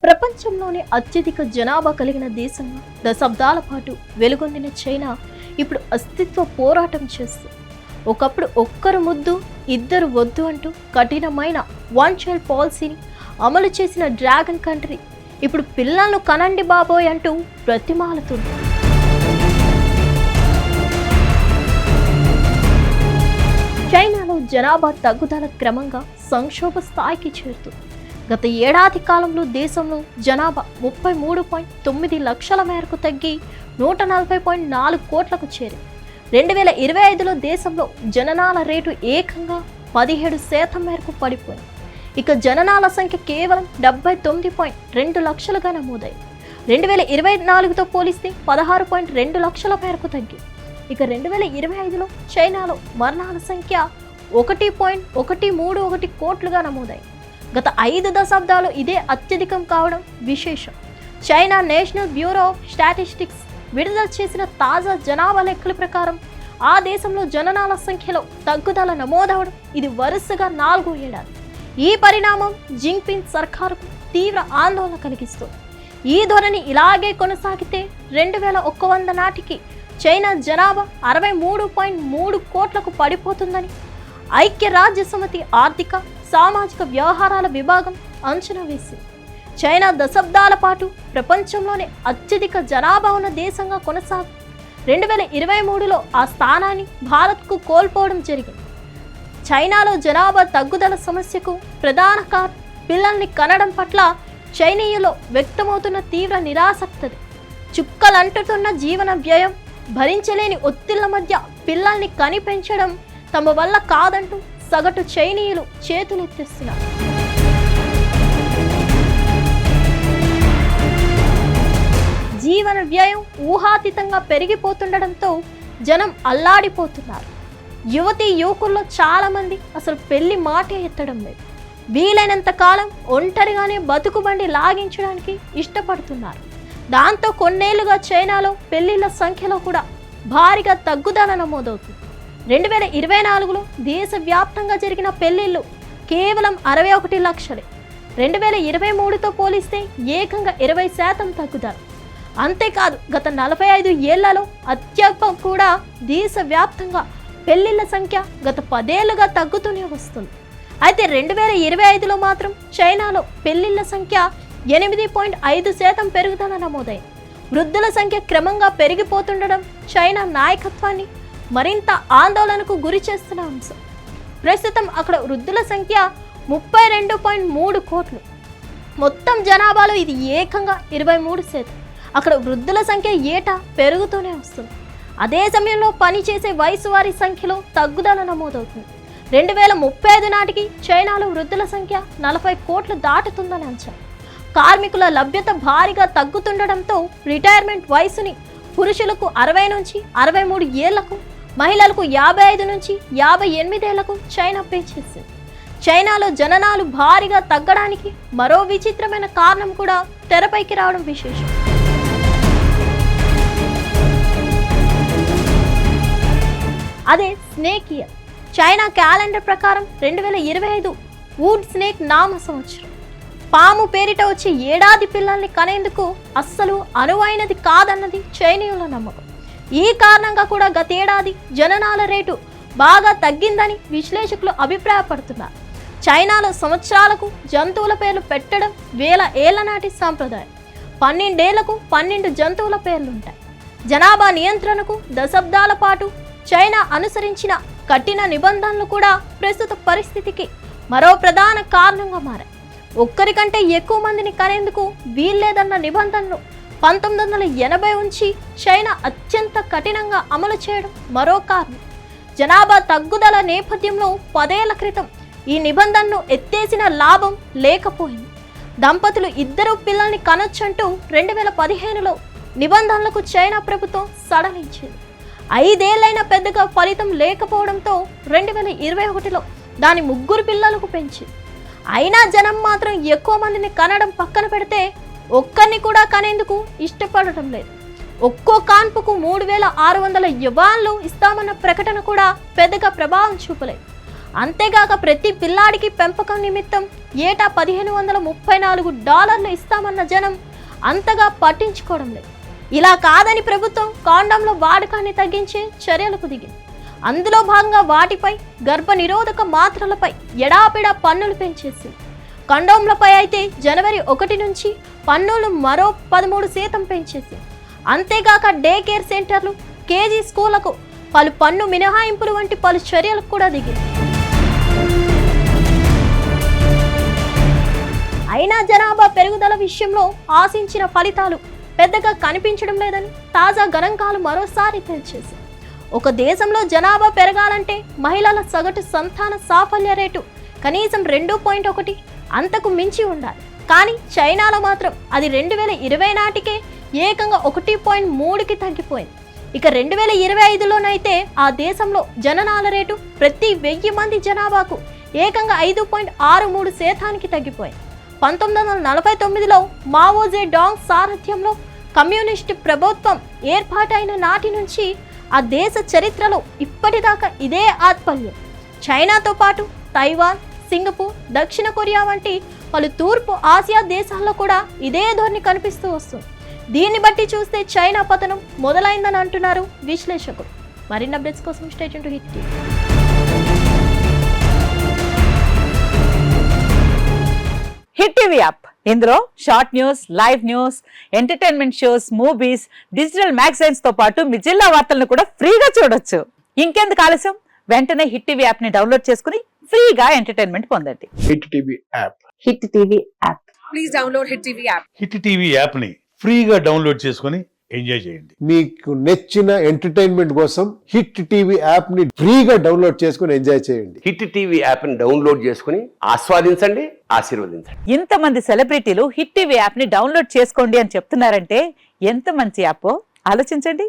ప్రపంచంలోనే అత్యధిక జనాభా కలిగిన దేశంగా దశాబ్దాల పాటు వెలుగొందిన చైనా ఇప్పుడు అస్తిత్వ పోరాటం చేస్తుంది. ఒకప్పుడు ఒక్కరు ముద్దు ఇద్దరు వద్దు అంటూ కఠినమైన వన్ చైల్డ్ పాలసీని అమలు చేసిన డ్రాగన్ కంట్రీ ఇప్పుడు పిల్లలను కనండి బాబోయ్ అంటూ బ్రతిమాలుతుంది. చైనాలో జనాభా తగ్గుదల క్రమంగా సంక్షోభ స్థాయికి చేరుతుంది. గత ఏడాది కాలంలో దేశంలో జనాభా 33.9 లక్షల మేరకు తగ్గి 140.4 కోట్లకు చేరింది. 2025లో దేశంలో జననాల రేటు ఏకంగా 17% మేరకు పడిపోయింది. ఇక జననాల సంఖ్య కేవలం 79.2 లక్షలుగా నమోదైంది. 2024తో పోలిస్తే 16.2 లక్షల మేరకు తగ్గింది. ఇక 2025లో చైనాలో మరణాల సంఖ్య 1.131 కోట్లుగా నమోదైంది. గత 5 దశాబ్దాలు ఇదే అత్యధికం కావడం విశేషం. China national bureau of statistics విడుదల చేసిన తాజా జనాభా లెక్కల ప్రకారం ఆ దేశంలో జననాల సంఖ్యలో తగ్గుదల నమోదవడం ఇది వరుసగా 4వ ఏడాది. ఈ పరిణామం జింగ్పింగ్ సర్కారుకు తీవ్ర ఆందోళన కలిగిస్తుంది. ఈ ధోరణి ఇలాగే కొనసాగితే 2100 నాటికి చైనా జనాభా 63.3 కోట్లకు పడిపోతుందని ఐక్యరాజ్యసమితి ఆర్థిక సామాజిక వ్యవహారాల విభాగం అంచనా వేసింది. చైనా దశాబ్దాల పాటు ప్రపంచంలోనే అత్యధిక జనాభా ఉన్న దేశంగా కొనసాగి 2023లో ఆ స్థానాన్ని భారత్కు కోల్పోవడం జరిగింది. చైనాలో జనాభా తగ్గుదల సమస్యకు ప్రధాన కారణం పిల్లల్ని కనడం పట్ల చైనీయులో వ్యక్తమవుతున్న తీవ్ర నిరాసక్తత. చుక్కలంటుతున్న జీవన వ్యయం, భరించలేని ఒత్తిళ్ల మధ్య పిల్లల్ని కని పెంచడం తమ వల్ల కాదంటూ సగటు చైనీయులు చేతులెత్తేస్తున్నారు. జీవన వ్యయం ఊహాతీతంగా పెరిగిపోతుండడంతో జనం అల్లాడిపోతున్నారు. యువతీ యువకుల్లో చాలా మంది అసలు పెళ్లి మాటే ఎత్తడం లేదు. వీలైనంత కాలం ఒంటరిగానే బతుకుబండి లాగించడానికి ఇష్టపడుతున్నారు. దాంతో కొన్నేళ్లుగా చైనాలో పెళ్లిళ్ల సంఖ్యలో కూడా భారీగా తగ్గుదల నమోదవుతుంది. 2024లో దేశవ్యాప్తంగా జరిగిన పెళ్లిళ్లు కేవలం 61 లక్షలే. 2023తో పోలిస్తే ఏకంగా 20% తగ్గుదల. అంతేకాదు గత 45 ఏళ్లలో అత్యల్పం కూడా దేశవ్యాప్తంగా పెళ్లిళ్ల సంఖ్య గత 10 ఏళ్లుగా తగ్గుతూనే వస్తుంది. అయితే 2025లో మాత్రం చైనాలో పెళ్లిళ్ల సంఖ్య 8.5% పెరుగుదల నమోదైంది. వృద్ధుల సంఖ్య క్రమంగా పెరిగిపోతుండడం చైనా నాయకత్వాన్ని మరింత ఆందోళనకు గురి చేస్తున్న అంశం. ప్రస్తుతం అక్కడ వృద్ధుల సంఖ్య 32.3 కోట్లు. మొత్తం జనాభాలో ఇది ఏకంగా 23%. అక్కడ వృద్ధుల సంఖ్య ఏటా పెరుగుతూనే వస్తుంది. అదే సమయంలో పనిచేసే వయసు వారి సంఖ్యలో తగ్గుదల నమోదవుతుంది. 2035 నాటికి చైనాలో వృద్ధుల సంఖ్య 40 కోట్లు దాటుతుందని అంచనా. కార్మికుల లభ్యత భారీగా తగ్గుతుండడంతో రిటైర్మెంట్ వయసుని పురుషులకు 60 నుంచి 63 ఏళ్లకు, మహిళలకు 55 నుంచి 58 ఏళ్లకు చైనా పెంచేసింది. చైనాలో జననాలు భారీగా తగ్గడానికి మరో విచిత్రమైన కారణం కూడా తెరపైకి రావడం విశేషం. అదే స్నేక్ ఇయర్. చైనా క్యాలెండర్ ప్రకారం 2025 వుడ్ స్నేక్ నామ సంవత్సరం. పాము పేరిట వచ్చే ఏడాది పిల్లల్ని కనేందుకు అస్సలు అనువైనది కాదన్నది చైనీయుల నమ్మకం. ఈ కారణంగా కూడా గతేడాది జననాల రేటు బాగా తగ్గిందని విశ్లేషకులు అభిప్రాయపడుతున్నారు. చైనాలో సంవత్సరాలకు జంతువుల పేర్లు పెట్టడం 1000 ఏళ్ల నాటి సాంప్రదాయం. 12 ఏళ్లకు 12 జంతువుల పేర్లుంటాయి. జనాభా నియంత్రణకు దశాబ్దాల పాటు చైనా అనుసరించిన కఠిన నిబంధనలు కూడా ప్రస్తుత పరిస్థితికి మరో ప్రధాన కారణంగా మారాయి. ఒక్కరికంటే ఎక్కువ మందిని కనేందుకు వీల్లేదన్న నిబంధనలు 1980 నుంచి చైనా అత్యంత కఠినంగా అమలు చేయడం మరో కారణం. జనాభా తగ్గుదల నేపథ్యంలో 10 ఏళ్ల క్రితం ఈ నిబంధనను ఎత్తేసిన లాభం లేకపోయింది. దంపతులు 2 పిల్లల్ని కనొచ్చంటూ 2015లో నిబంధనలకు చైనా ప్రభుత్వం సడలించింది. 5 ఏళ్లైనా పెద్దగా ఫలితం లేకపోవడంతో 2021లో దాని 3 పిల్లలకు పెంచింది. అయినా జనం మాత్రం ఎక్కువ మందిని కనడం పక్కన పెడితే ఒక్కరిని కూడా కనేందుకు ఇష్టపడటం లేదు. ఒక్కో కాన్పుకు 3600 యువాన్లు ఇస్తామన్న ప్రకటన కూడా పెద్దగా ప్రభావం చూపలేదు. అంతేగాక ప్రతి పిల్లాడికి పెంపకం నిమిత్తం ఏటా $1,534 ఇస్తామన్న జనం అంతగా పట్టించుకోవడం లేదు. ఇలా కాదని ప్రభుత్వం కాండంల వాడకాన్ని తగ్గించే చర్యలకు దిగింది. అందులో భాగంగా వాటిపై గర్భ నిరోధక మాత్రలపై ఎడాపిడా పన్నులు పెంచేసింది. కండోమ్లపై అయితే జనవరి 1 నుంచి పన్నులు మరో 13% పెంచేసింది. అంతేగాక డే కేర్ సెంటర్లు, కేజీ స్కూళ్లకు పలు పన్ను మినహాయింపులు వంటి పలు చర్యలకు కూడా దిగింది. అయినా జనాభా పెరుగుదల విషయంలో ఆశించిన ఫలితాలు పెద్దగా కనిపించడం లేదని తాజా గణాంకాలు మరోసారి తెలియజేశాయి. ఒక దేశంలో జనాభా పెరగాలంటే మహిళల సగటు సంతాన సాఫల్య రేటు కనీసం 2.1 అంతకు మించి ఉండాలి. కానీ చైనాలో మాత్రం అది 2020 నాటికే ఏకంగా 1.3కి తగ్గిపోయింది. ఇక 2025లోనైతే ఆ దేశంలో జననాల రేటు ప్రతి 1000 మంది జనాభాకు ఏకంగా 5.63% తగ్గిపోయింది. 1949లో మావో జే డాంగ్ సారథ్యంలో కమ్యూనిస్టు ప్రభుత్వం ఏర్పాటైన నాటి నుంచి ఆ దేశ చరిత్రలో ఇప్పటిదాకా ఇదే ఆత్పల్యం. చైనాతో పాటు తైవాన్, సింగపూర్, దక్షిణ కొరియా వంటి పలు తూర్పు ఆసియా దేశాల్లో కూడా ఇదే ధోరణి కనిపిస్తూ వస్తుంది. దీన్ని బట్టి చూస్తే చైనా పతనం మొదలైందని అంటున్నారు విశ్లేషకులు. మరిన్ని అప్డేట్స్ కోసం stay tune to hit TV. Hit TV app, ఇందులో short news, live news, entertainment shows, movies, digital magazines తో పాటు మీ జిల్లా వార్తలను కూడా ఫ్రీగా చూడొచ్చు. ఇంకెందుకు ఆలస్యం, వెంటనే హిట్ టీవీ యాప్ ని డౌన్లోడ్ చేసుకుని ఫ్రీగా ఎంటర్టైన్మెంట్ పొందండి. Hit TV app. Hit TV app. Please download hit TV app. Hit TV app ని ఫ్రీగా డౌన్లోడ్ చేసుకుని ఎంజాయ్ చేయండి. మీకు నచ్చిన ఎంటర్టైన్మెంట్ కోసం హిట్ టీవీ యాప్ ని ఫ్రీగా డౌన్లోడ్ చేసుకుని ఎంజాయ్ చేయండి. హిట్ టీవీ యాప్ ని డౌన్లోడ్ చేసుకుని ఆస్వాదించండి, ఆశీర్వదించండి. ఇంతమంది సెలబ్రిటీలు హిట్ టీవీ యాప్ ని డౌన్లోడ్ చేసుకోండి అని చెప్తున్నారంటే ఎంత మంచి యాప్ ఆలోచించండి.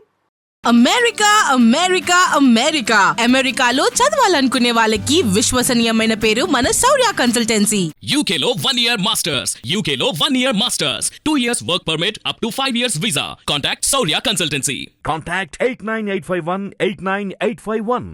అమెరికా అమెరికా అమెరికా అమెరికాలో చదవాలనుకునే వాళ్ళకి విశ్వసనీయమైన పేరు మన శౌర్య కన్సల్టెన్సీ. UK లో 1 year masters, UK లో 1 year masters, 2 years work permit up to 5 years visa. Contact Saurya Consultancy. Contact 89851 89851.